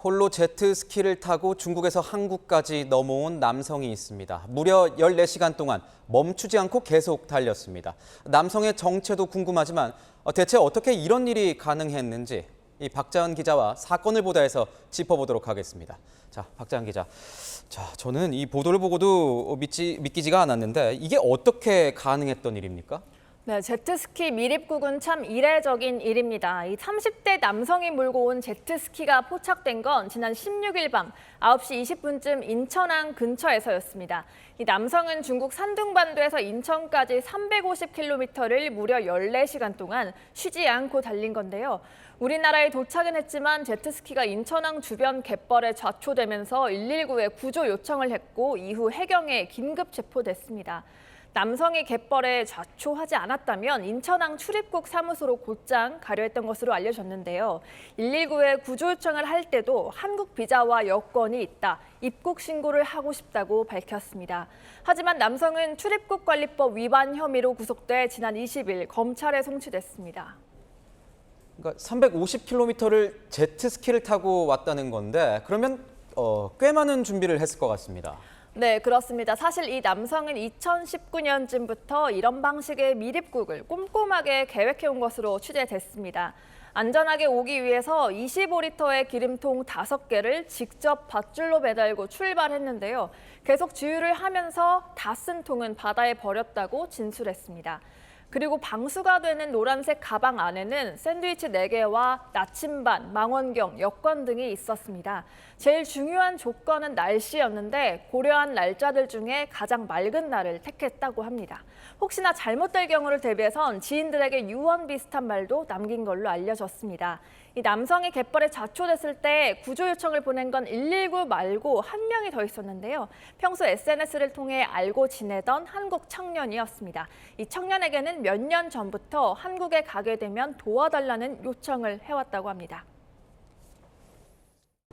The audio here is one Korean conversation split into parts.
홀로 제트스키를 타고 중국에서 한국까지 넘어온 남성이 있습니다. 무려 14시간 동안 멈추지 않고 계속 달렸습니다. 남성의 정체도 궁금하지만 대체 어떻게 이런 일이 가능했는지 이 박자은 기자와 사건을 보도해서 짚어보도록 하겠습니다. 자, 박자은 기자. 저는 이 보도를 보고도 믿기지가 않았는데 이게 어떻게 가능했던 일입니까? 네, 제트스키 밀입국은 참 이례적인 일입니다. 이 30대 남성이 몰고 온 제트스키가 포착된 건 지난 16일 밤 9시 20분쯤 인천항 근처에서였습니다. 이 남성은 중국 산둥반도에서 인천까지 350km를 무려 14시간 동안 쉬지 않고 달린 건데요. 우리나라에 도착은 했지만 제트스키가 인천항 주변 갯벌에 좌초되면서 119에 구조 요청을 했고 이후 해경에 긴급 체포됐습니다. 남성이 갯벌에 좌초하지 않았다면 인천항 출입국 사무소로 곧장 가려 했던 것으로 알려졌는데요. 119에 구조 요청을 할 때도 한국 비자와 여권이 있다, 입국 신고를 하고 싶다고 밝혔습니다. 하지만 남성은 출입국관리법 위반 혐의로 구속돼 지난 20일 검찰에 송치됐습니다. 그러니까 350km를 제트스키를 타고 왔다는 건데 그러면 꽤 많은 준비를 했을 것 같습니다. 네, 그렇습니다. 사실 이 남성은 2019년쯤부터 이런 방식의 밀입국을 꼼꼼하게 계획해온 것으로 취재됐습니다. 안전하게 오기 위해서 25리터의 기름통 5개를 직접 밧줄로 매달고 출발했는데요. 계속 주유를 하면서 다 쓴 통은 바다에 버렸다고 진술했습니다. 그리고 방수가 되는 노란색 가방 안에는 샌드위치 4개와 나침반, 망원경, 여권 등이 있었습니다. 제일 중요한 조건은 날씨였는데 고려한 날짜들 중에 가장 맑은 날을 택했다고 합니다. 혹시나 잘못될 경우를 대비해선 지인들에게 유언 비슷한 말도 남긴 걸로 알려졌습니다. 이 남성이 갯벌에 좌초됐을 때 구조 요청을 보낸 건 119 말고 한 명이 더 있었는데요. 평소 SNS를 통해 알고 지내던 한국 청년이었습니다. 이 청년에게는 몇 년 전부터 한국에 가게 되면 도와달라는 요청을 해왔다고 합니다.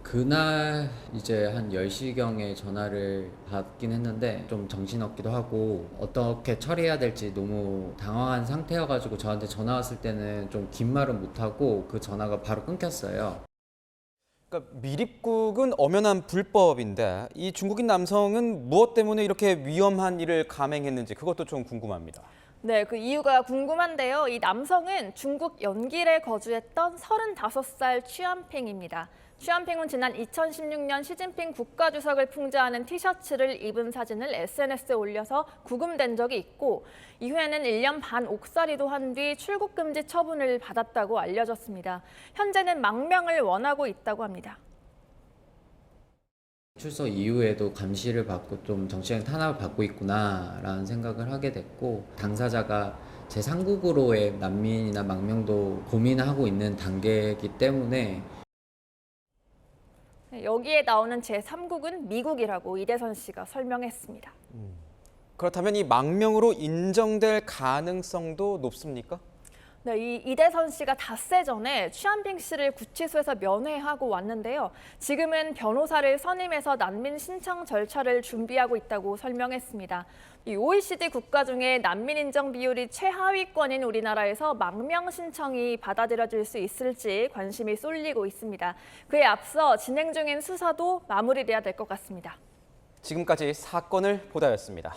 그날 이제 한 10시경에 전화를 받긴 했는데 좀 정신없기도 하고 어떻게 처리해야 될지 너무 당황한 상태여가지고 저한테 전화 왔을 때는 좀 긴 말은 못하고 그 전화가 바로 끊겼어요. 그러니까 밀입국은 엄연한 불법인데 이 중국인 남성은 무엇 때문에 이렇게 위험한 일을 감행했는지 그것도 좀 궁금합니다. 네, 그 이유가 궁금한데요. 이 남성은 중국 연길에 거주했던 35살 취한핑입니다. 취한핑은 지난 2016년 시진핑 국가주석을 풍자하는 티셔츠를 입은 사진을 SNS에 올려서 구금된 적이 있고 이후에는 1년 반 옥살이도 한 뒤 출국 금지 처분을 받았다고 알려졌습니다. 현재는 망명을 원하고 있다고 합니다. 출소 이후에도 감시를 받고 좀 정치적 탄압을 받고 있구나라는 생각을 하게 됐고 당사자가 제3국으로의 난민이나 망명도 고민하고 있는 단계이기 때문에 여기에 나오는 제3국은 미국이라고 이대선 씨가 설명했습니다. 그렇다면 이 망명으로 인정될 가능성도 높습니까? 네, 이 이대선 씨가 닷새 전에 취한핑 씨를 구치소에서 면회하고 왔는데요. 지금은 변호사를 선임해서 난민 신청 절차를 준비하고 있다고 설명했습니다. 이 OECD 국가 중에 난민 인정 비율이 최하위권인 우리나라에서 망명 신청이 받아들여질 수 있을지 관심이 쏠리고 있습니다. 그에 앞서 진행 중인 수사도 마무리돼야 될 것 같습니다. 지금까지 사건을 보도했습니다.